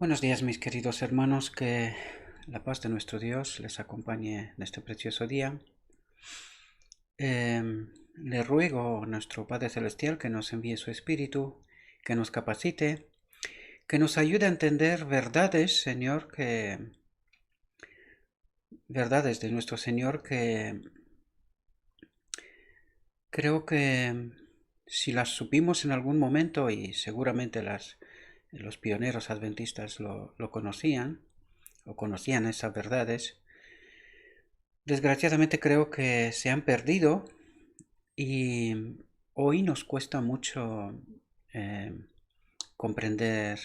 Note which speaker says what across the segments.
Speaker 1: Buenos días, mis queridos hermanos, que la paz de nuestro Dios les acompañe en este precioso día. Le ruego a nuestro Padre Celestial que nos envíe su Espíritu, que nos capacite, que nos ayude a entender verdades, Señor, verdades de nuestro Señor que creo que si las supimos en algún momento, y seguramente los pioneros adventistas lo conocían, o conocían esas verdades, desgraciadamente creo que se han perdido y hoy nos cuesta mucho eh, comprender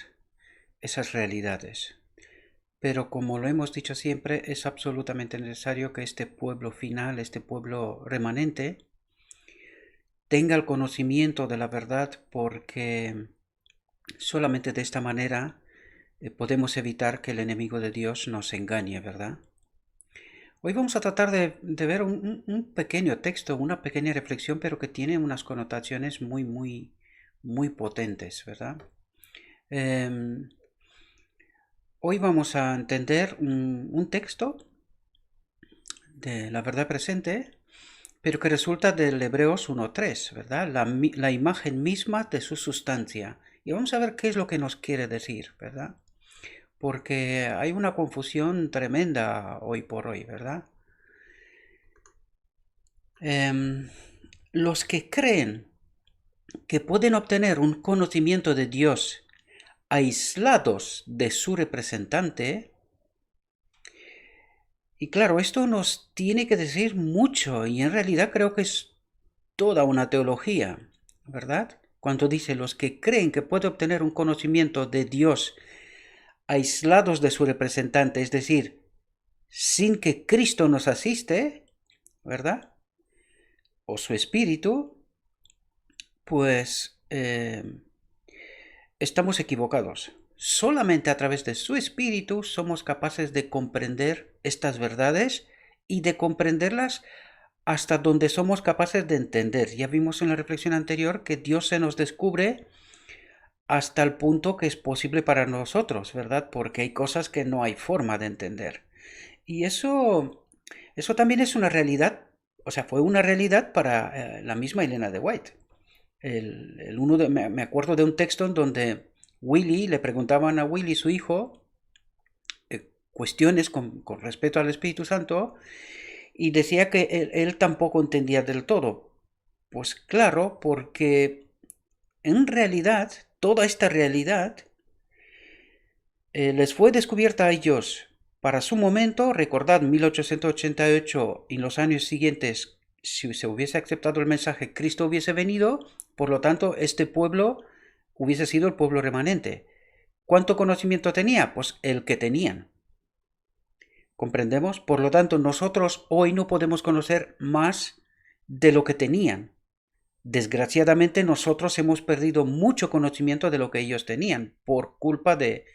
Speaker 1: esas realidades. Pero como lo hemos dicho siempre, es absolutamente necesario que este pueblo final, este pueblo remanente, tenga el conocimiento de la verdad, porque solamente de esta manera podemos evitar que el enemigo de Dios nos engañe, ¿verdad? Hoy vamos a tratar de ver un pequeño texto, una pequeña reflexión, pero que tiene unas connotaciones muy potentes, ¿verdad? Em, Hoy vamos a entender un texto de la verdad presente, pero que resulta del Hebreos 1.3, ¿verdad? La imagen misma de su sustancia. Y vamos a ver qué es lo que nos quiere decir, ¿verdad? Porque hay una confusión tremenda hoy por hoy, ¿verdad? Em, los que creen que pueden obtener un conocimiento de Dios aislados de su representante, y claro, esto nos tiene que decir mucho, y en realidad creo que es toda una teología, ¿verdad? Cuando dice los que creen que puede obtener un conocimiento de Dios aislados de su representante, es decir, sin que Cristo nos asiste, ¿verdad? O su espíritu, pues estamos equivocados. Solamente a través de su espíritu somos capaces de comprender estas verdades y de comprenderlas hasta donde somos capaces de entender. Ya vimos en la reflexión anterior que Dios se nos descubre hasta el punto que es posible para nosotros, ¿verdad? Porque hay cosas que no hay forma de entender. Y eso también es una realidad, o sea, fue una realidad para la misma Elena de White. Me acuerdo de un texto en donde Willy, le preguntaban a Willy, su hijo, cuestiones con respecto al Espíritu Santo, y decía que él tampoco entendía del todo. Pues claro, porque en realidad, toda esta realidad les fue descubierta a ellos para su momento. Recordad, 1888 y los años siguientes, si se hubiese aceptado el mensaje, Cristo hubiese venido, por lo tanto, este pueblo hubiese sido el pueblo remanente. ¿Cuánto conocimiento tenía? Pues el que tenían. ¿Comprendemos? Por lo tanto, nosotros hoy no podemos conocer más de lo que tenían. Desgraciadamente, nosotros hemos perdido mucho conocimiento de lo que ellos tenían por culpa de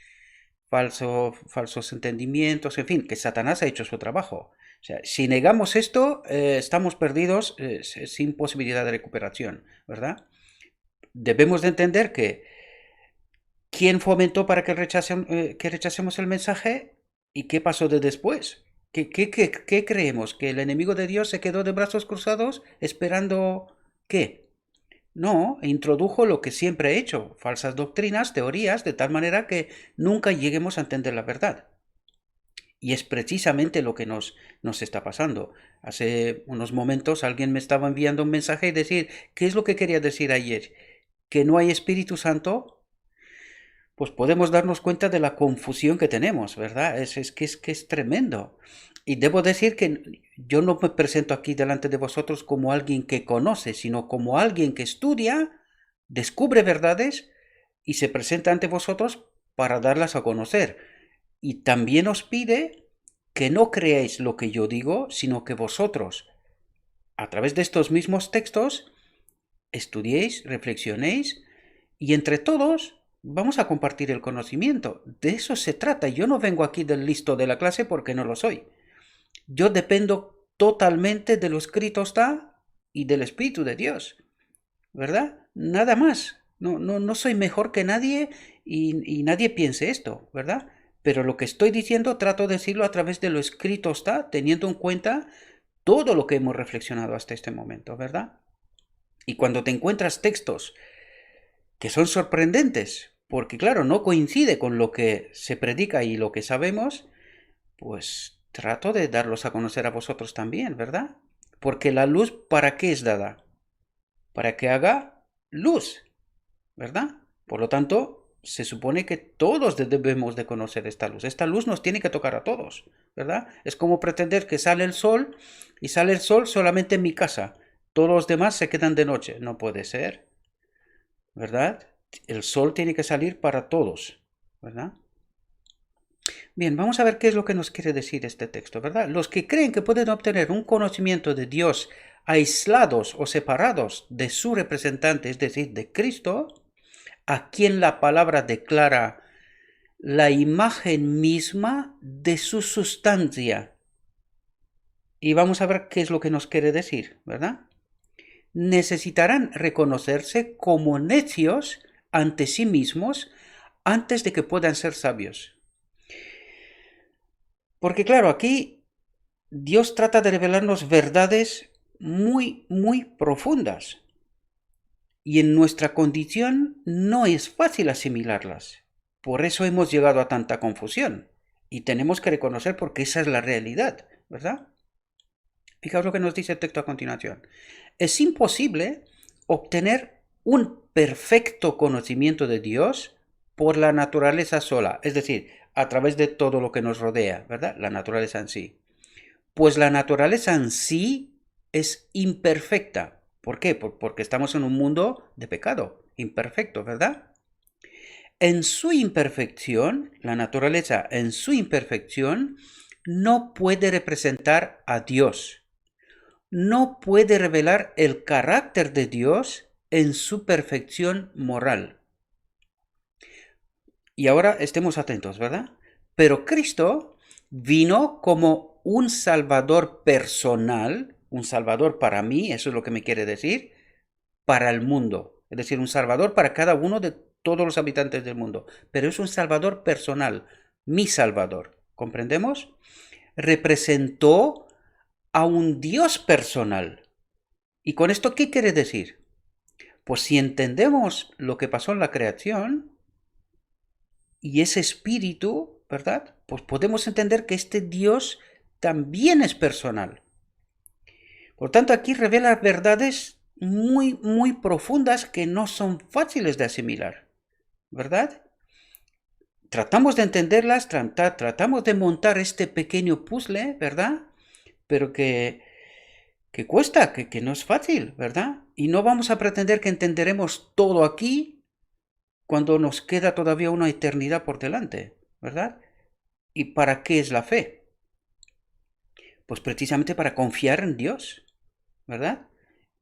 Speaker 1: falsos entendimientos, en fin, que Satanás ha hecho su trabajo. O sea, si negamos esto, estamos perdidos, sin posibilidad de recuperación, ¿verdad? Debemos de entender que quién fomentó para que rechacemos el mensaje y qué pasó de después. ¿Qué creemos? ¿Que el enemigo de Dios se quedó de brazos cruzados esperando qué? No, introdujo lo que siempre ha hecho, falsas doctrinas, teorías, de tal manera que nunca lleguemos a entender la verdad. Y es precisamente lo que nos está pasando. Hace unos momentos alguien me estaba enviando un mensaje y decir, ¿qué es lo que quería decir ayer? ¿Que no hay Espíritu Santo? Pues podemos darnos cuenta de la confusión que tenemos, ¿verdad? Que es tremendo. Y debo decir que yo no me presento aquí delante de vosotros como alguien que conoce, sino como alguien que estudia, descubre verdades y se presenta ante vosotros para darlas a conocer. Y también os pide que no creáis lo que yo digo, sino que vosotros, a través de estos mismos textos, estudiéis, reflexionéis y entre todos vamos a compartir el conocimiento. De eso se trata. Yo no vengo aquí del listo de la clase porque no lo soy. Yo dependo totalmente de lo escrito está y del Espíritu de Dios, ¿verdad? Nada más. No soy mejor que nadie y nadie piense esto, ¿verdad? Pero lo que estoy diciendo trato de decirlo a través de lo escrito está, teniendo en cuenta todo lo que hemos reflexionado hasta este momento, ¿verdad? Y cuando te encuentras textos que son sorprendentes, porque claro, no coincide con lo que se predica y lo que sabemos, pues trato de darlos a conocer a vosotros también, ¿verdad? Porque la luz, ¿para qué es dada? Para que haga luz, ¿verdad? Por lo tanto, se supone que todos debemos de conocer esta luz. Esta luz nos tiene que tocar a todos, ¿verdad? Es como pretender que sale el sol y sale el sol solamente en mi casa. Todos los demás se quedan de noche. No puede ser, ¿verdad? El sol tiene que salir para todos, ¿verdad? Bien, vamos a ver qué es lo que nos quiere decir este texto, ¿verdad? Los que creen que pueden obtener un conocimiento de Dios aislados o separados de su representante, es decir, de Cristo, a quien la palabra declara la imagen misma de su sustancia. Y vamos a ver qué es lo que nos quiere decir, ¿verdad? Necesitarán reconocerse como necios ante sí mismos antes de que puedan ser sabios. Porque claro, aquí Dios trata de revelarnos verdades muy profundas. Y en nuestra condición no es fácil asimilarlas. Por eso hemos llegado a tanta confusión. Y tenemos que reconocer porque esa es la realidad, ¿verdad? Fijaos lo que nos dice el texto a continuación. Es imposible obtener un perfecto conocimiento de Dios por la naturaleza sola, es decir, a través de todo lo que nos rodea, ¿verdad? La naturaleza en sí. Pues la naturaleza en sí es imperfecta. ¿Por qué? Porque estamos en un mundo de pecado, imperfecto, ¿verdad? En su imperfección, la naturaleza en su imperfección no puede representar a Dios. No puede revelar el carácter de Dios en su perfección moral. Y ahora estemos atentos, ¿verdad? Pero Cristo vino como un salvador personal, un salvador para mí, eso es lo que me quiere decir, para el mundo. Es decir, un salvador para cada uno de todos los habitantes del mundo. Pero es un salvador personal, mi salvador. ¿Comprendemos? Representó a un Dios personal. ¿Y con esto qué quiere decir? Pues si entendemos lo que pasó en la creación, y ese espíritu, ¿verdad? Pues podemos entender que este Dios también es personal. Por tanto, aquí revela verdades muy profundas que no son fáciles de asimilar, ¿verdad? Tratamos de entenderlas, tratamos de montar este pequeño puzzle, ¿verdad? Pero que cuesta, que no es fácil, ¿verdad? Y no vamos a pretender que entenderemos todo aquí cuando nos queda todavía una eternidad por delante, ¿verdad? ¿Y para qué es la fe? Pues precisamente para confiar en Dios, ¿verdad?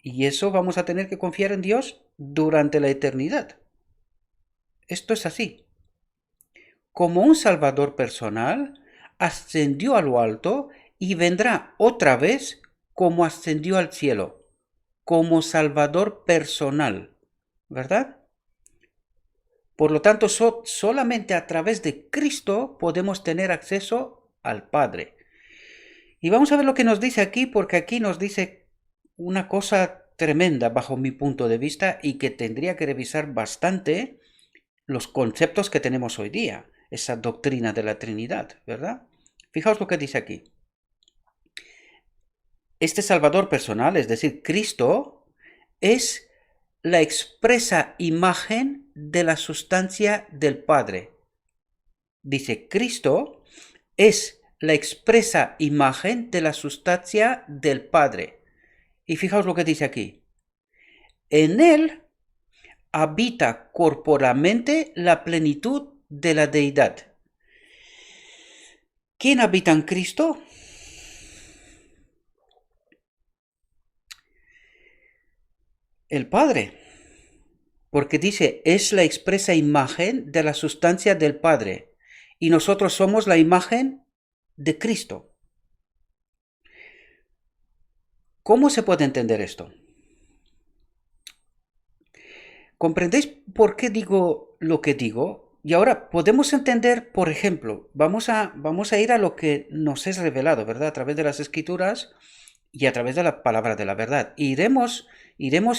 Speaker 1: Y eso vamos a tener que confiar en Dios durante la eternidad. Esto es así. Como un Salvador personal, ascendió a lo alto y vendrá otra vez como ascendió al cielo, como Salvador personal, ¿verdad? Por lo tanto, solamente a través de Cristo podemos tener acceso al Padre. Y vamos a ver lo que nos dice aquí, porque aquí nos dice una cosa tremenda bajo mi punto de vista y que tendría que revisar bastante los conceptos que tenemos hoy día, esa doctrina de la Trinidad, ¿verdad? Fijaos lo que dice aquí. Este Salvador personal, es decir, Cristo, es la expresa imagen de la sustancia del Padre. Dice, Cristo es la expresa imagen de la sustancia del Padre. Y fijaos lo que dice aquí. En él habita corporalmente la plenitud de la deidad. ¿Quién habita en Cristo? El Padre. Porque dice, es la expresa imagen de la sustancia del Padre. Y nosotros somos la imagen de Cristo. ¿Cómo se puede entender esto? ¿Comprendéis por qué digo lo que digo? Y ahora podemos entender, por ejemplo, vamos a ir a lo que nos es revelado, ¿verdad? A través de las escrituras y a través de la palabra de la verdad. Iremos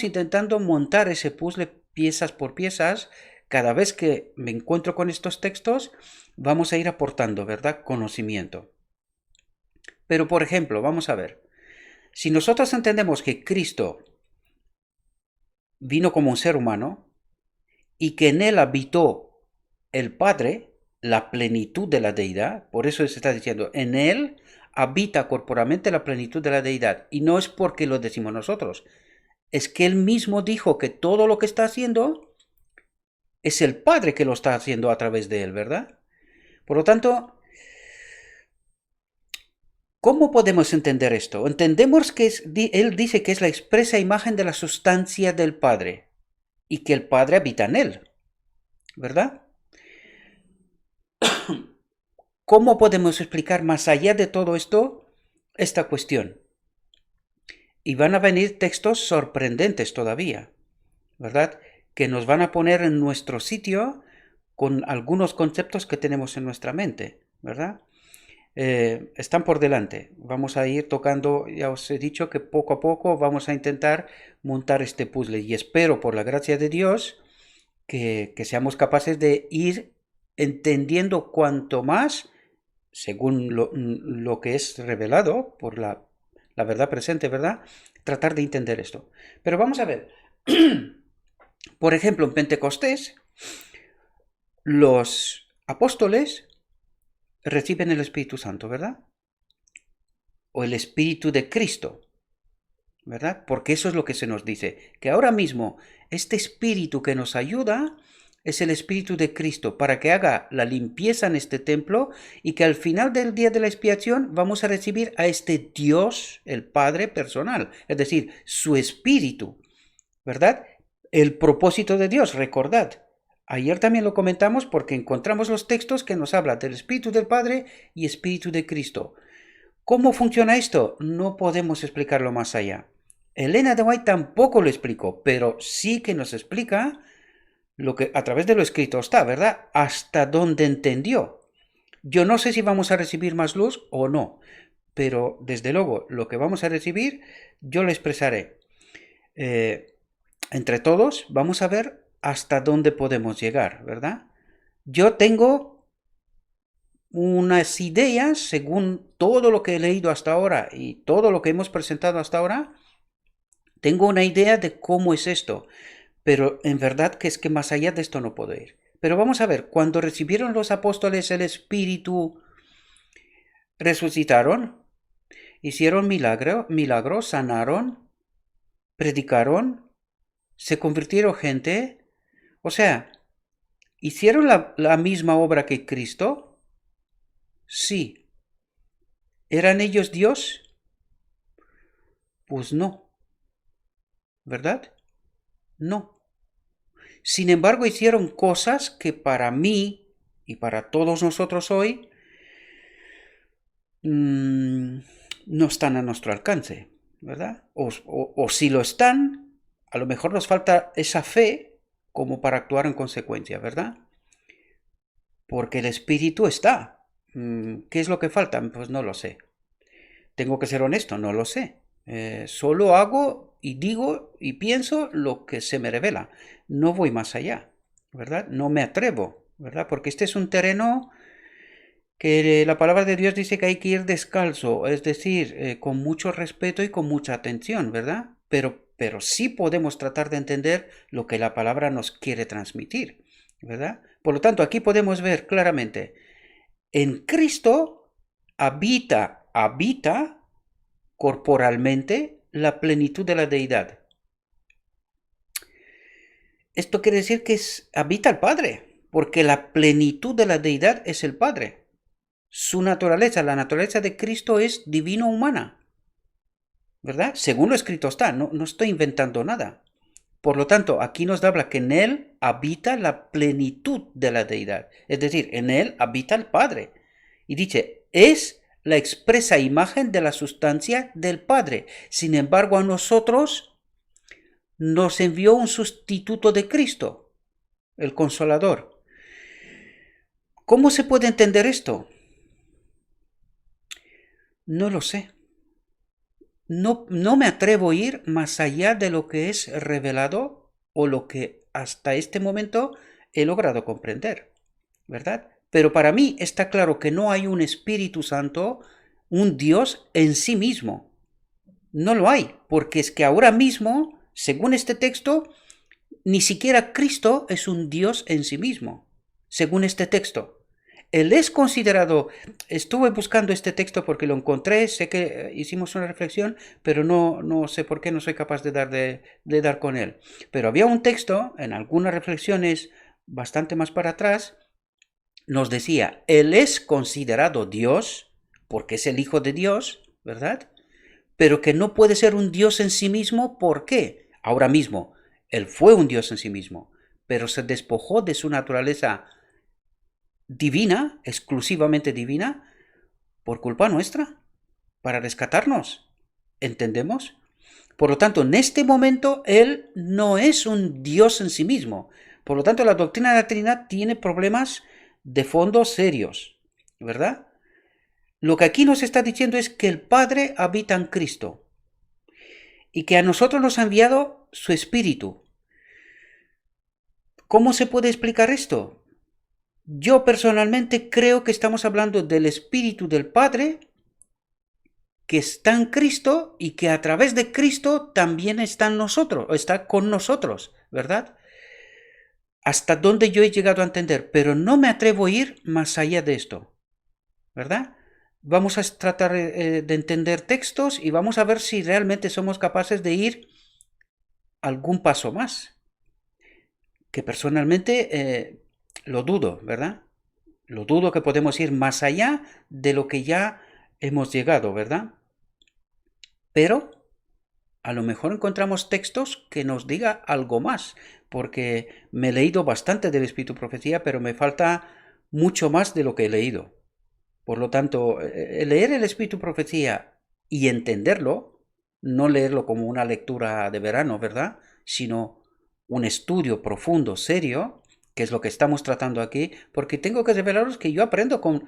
Speaker 1: intentando montar ese puzzle piezas por piezas. Cada vez que me encuentro con estos textos, vamos a ir aportando, ¿verdad? Conocimiento. Pero, por ejemplo, vamos a ver. Si nosotros entendemos que Cristo vino como un ser humano y que en él habitó el Padre, la plenitud de la deidad, por eso se está diciendo, en él habita corporalmente la plenitud de la deidad. Y no es porque lo decimos nosotros, es que él mismo dijo que todo lo que está haciendo es el Padre que lo está haciendo a través de él, ¿verdad? Por lo tanto, ¿cómo podemos entender esto? Entendemos que él dice que es la expresa imagen de la sustancia del Padre y que el Padre habita en él, ¿verdad? ¿Cómo podemos explicar más allá de todo esto esta cuestión? Y van a venir textos sorprendentes todavía, ¿verdad? Que nos van a poner en nuestro sitio con algunos conceptos que tenemos en nuestra mente, ¿verdad? Están por delante. Vamos a ir tocando, ya os he dicho que poco a poco vamos a intentar montar este puzzle y espero por la gracia de Dios que seamos capaces de ir entendiendo cuanto más, según lo que es revelado por la verdad presente, ¿verdad? Tratar de entender esto. Pero vamos a ver, por ejemplo, en Pentecostés, los apóstoles reciben el Espíritu Santo, ¿verdad? O el Espíritu de Cristo, ¿verdad? Porque eso es lo que se nos dice, que ahora mismo este Espíritu que nos ayuda es el Espíritu de Cristo para que haga la limpieza en este templo y que al final del día de la expiación vamos a recibir a este Dios, el Padre personal, es decir, su Espíritu, ¿verdad? El propósito de Dios, recordad. Ayer también lo comentamos porque encontramos los textos que nos hablan del Espíritu del Padre y Espíritu de Cristo. ¿Cómo funciona esto? No podemos explicarlo más allá. Elena de White tampoco lo explicó, pero sí que nos explica lo que a través de lo escrito está, ¿verdad? Hasta donde entendió. Yo no sé si vamos a recibir más luz o no, pero desde luego lo que vamos a recibir yo lo expresaré. Entre todos vamos a ver hasta dónde podemos llegar, ¿verdad? Yo tengo unas ideas, según todo lo que he leído hasta ahora y todo lo que hemos presentado hasta ahora, tengo una idea de cómo es esto, pero en verdad que es que más allá de esto no puedo ir. Pero vamos a ver, cuando recibieron los apóstoles el Espíritu, resucitaron, hicieron milagros, sanaron, predicaron, se convirtieron gente, o sea, ¿hicieron la misma obra que Cristo? Sí. ¿Eran ellos Dios? Pues no, ¿verdad? No. Sin embargo, hicieron cosas que para mí y para todos nosotros hoy no están a nuestro alcance, ¿verdad? O si lo están, a lo mejor nos falta esa fe como para actuar en consecuencia, ¿verdad? Porque el espíritu está. ¿Qué es lo que falta? Pues no lo sé. Tengo que ser honesto, no lo sé. Solo hago y digo y pienso lo que se me revela. No voy más allá, ¿verdad? No me atrevo, ¿verdad? Porque este es un terreno que la palabra de Dios dice que hay que ir descalzo, es decir, con mucho respeto y con mucha atención, ¿verdad? Pero sí podemos tratar de entender lo que la palabra nos quiere transmitir, ¿verdad? Por lo tanto, aquí podemos ver claramente, en Cristo habita corporalmente la plenitud de la deidad. Esto quiere decir que habita el Padre, porque la plenitud de la deidad es el Padre. Su naturaleza, la naturaleza de Cristo es divino-humana, ¿verdad? Según lo escrito está, no estoy inventando nada. Por lo tanto, aquí nos habla que en él habita la plenitud de la deidad, es decir, en él habita el Padre. Y dice, es la expresa imagen de la sustancia del Padre. Sin embargo, a nosotros nos envió un sustituto de Cristo, el Consolador. ¿Cómo se puede entender esto? No lo sé. No me atrevo a ir más allá de lo que es revelado o lo que hasta este momento he logrado comprender, ¿verdad? Pero para mí está claro que no hay un Espíritu Santo, un Dios en sí mismo. No lo hay, porque es que ahora mismo, según este texto, ni siquiera Cristo es un Dios en sí mismo, según este texto. Él es considerado, estuve buscando este texto porque lo encontré, sé que hicimos una reflexión, pero no sé por qué no soy capaz de dar con él. Pero había un texto, en algunas reflexiones bastante más para atrás, nos decía, Él es considerado Dios, porque es el Hijo de Dios, ¿verdad? Pero que no puede ser un Dios en sí mismo, ¿por qué? Ahora mismo, Él fue un Dios en sí mismo, pero se despojó de su naturaleza divina, exclusivamente divina, por culpa nuestra, para rescatarnos. ¿Entendemos? Por lo tanto, en este momento, Él no es un Dios en sí mismo. Por lo tanto, la doctrina de la Trinidad tiene problemas de fondo serios, ¿verdad? Lo que aquí nos está diciendo es que el Padre habita en Cristo y que a nosotros nos ha enviado su Espíritu. ¿Cómo se puede explicar esto? Yo personalmente creo que estamos hablando del Espíritu del Padre que está en Cristo y que a través de Cristo también está en nosotros, está con nosotros, ¿verdad? Hasta donde yo he llegado a entender, pero no me atrevo a ir más allá de esto, ¿verdad? Vamos a tratar de entender textos y vamos a ver si realmente somos capaces de ir algún paso más, que personalmente lo dudo, ¿verdad? Lo dudo que podemos ir más allá de lo que ya hemos llegado, ¿verdad? Pero a lo mejor encontramos textos que nos diga algo más, porque me he leído bastante del Espíritu Profecía, pero me falta mucho más de lo que he leído. Por lo tanto, leer el Espíritu Profecía y entenderlo, no leerlo como una lectura de verano, ¿verdad? Sino un estudio profundo, serio, que es lo que estamos tratando aquí, porque tengo que revelaros que yo aprendo con,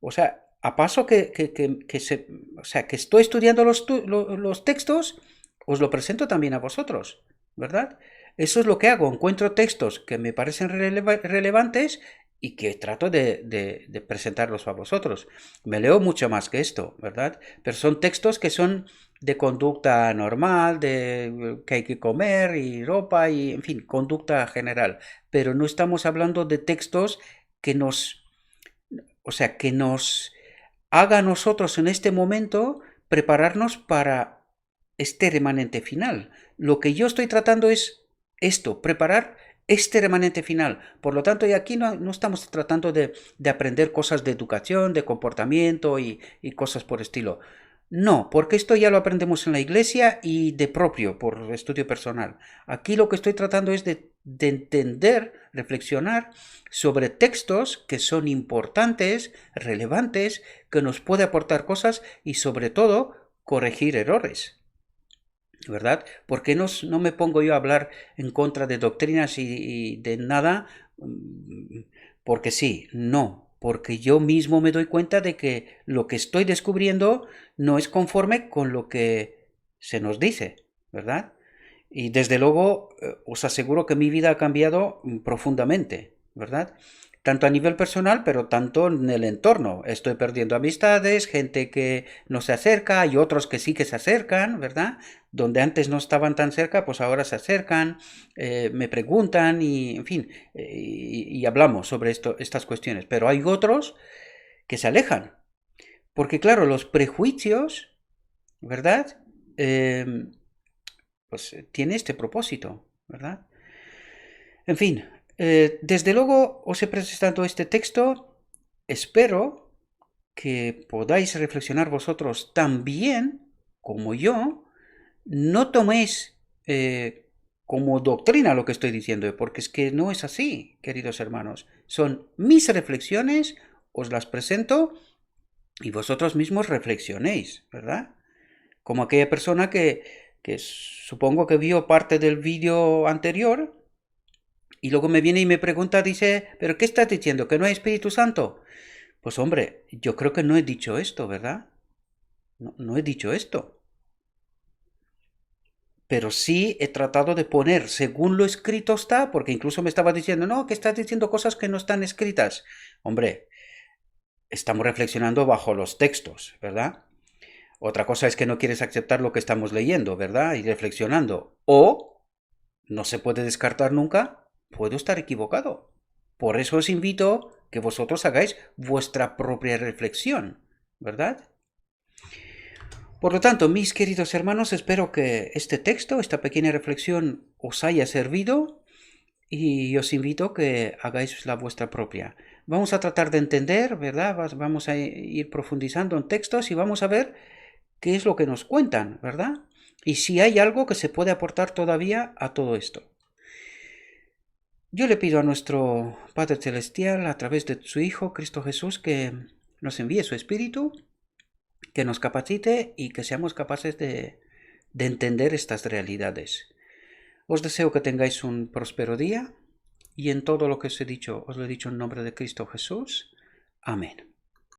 Speaker 1: o sea, a paso o sea, que estoy estudiando los textos, os lo presento también a vosotros, ¿verdad? Eso es lo que hago, encuentro textos que me parecen relevantes y que trato de presentarlos a vosotros. Me leo mucho más que esto, ¿verdad? Pero son textos que son de conducta normal, de que hay que comer y ropa y, en fin, conducta general. Pero no estamos hablando de textos que o sea, que nos haga a nosotros en este momento prepararnos para este remanente final. Lo que yo estoy tratando es esto, preparar este remanente final. Por lo tanto, y aquí no estamos tratando de aprender cosas de educación, de comportamiento y cosas por estilo. No, porque esto ya lo aprendemos en la iglesia y de propio, por estudio personal. Aquí lo que estoy tratando es de entender, reflexionar sobre textos que son importantes, relevantes, que nos puede aportar cosas y sobre todo corregir errores. ¿Verdad? ¿Por qué no me pongo yo a hablar en contra de doctrinas y de nada? Porque sí, no, porque yo mismo me doy cuenta de que lo que estoy descubriendo no es conforme con lo que se nos dice, ¿verdad? Y desde luego os aseguro que mi vida ha cambiado profundamente, ¿verdad? Tanto a nivel personal, pero tanto en el entorno. Estoy perdiendo amistades, gente que no se acerca, hay otros que sí que se acercan, ¿verdad? Donde antes no estaban tan cerca, pues ahora se acercan, me preguntan y, en fin, y hablamos sobre estas cuestiones. Pero hay otros que se alejan, porque claro, los prejuicios, ¿verdad? Pues tiene este propósito, ¿verdad? En fin, desde luego os he presentado este texto, espero que podáis reflexionar vosotros también, como yo, no toméis como doctrina lo que estoy diciendo, porque es que no es así, queridos hermanos. Son mis reflexiones, os las presento y vosotros mismos reflexionéis, ¿verdad? Como aquella persona que supongo que vio parte del vídeo anterior y luego me viene y me pregunta, dice, ¿pero qué estás diciendo? ¿Que no hay Espíritu Santo? Pues hombre, yo creo que no he dicho esto, ¿verdad? No he dicho esto. Pero sí he tratado de poner según lo escrito está, porque incluso me estaba diciendo, no, que estás diciendo cosas que no están escritas. Hombre, estamos reflexionando bajo los textos, ¿verdad? Otra cosa es que no quieres aceptar lo que estamos leyendo, ¿verdad? Y reflexionando. O, no se puede descartar nunca, puedo estar equivocado. Por eso os invito que vosotros hagáis vuestra propia reflexión, ¿verdad? Por lo tanto, mis queridos hermanos, espero que este texto, esta pequeña reflexión, os haya servido y os invito a que hagáis la vuestra propia. Vamos a tratar de entender, ¿verdad? Vamos a ir profundizando en textos y vamos a ver qué es lo que nos cuentan, ¿verdad? Y si hay algo que se puede aportar todavía a todo esto. Yo le pido a nuestro Padre Celestial, a través de su Hijo, Cristo Jesús, que nos envíe su Espíritu, que nos capacite y que seamos capaces de entender estas realidades. Os deseo que tengáis un próspero día y en todo lo que os he dicho, os lo he dicho en nombre de Cristo Jesús. Amén.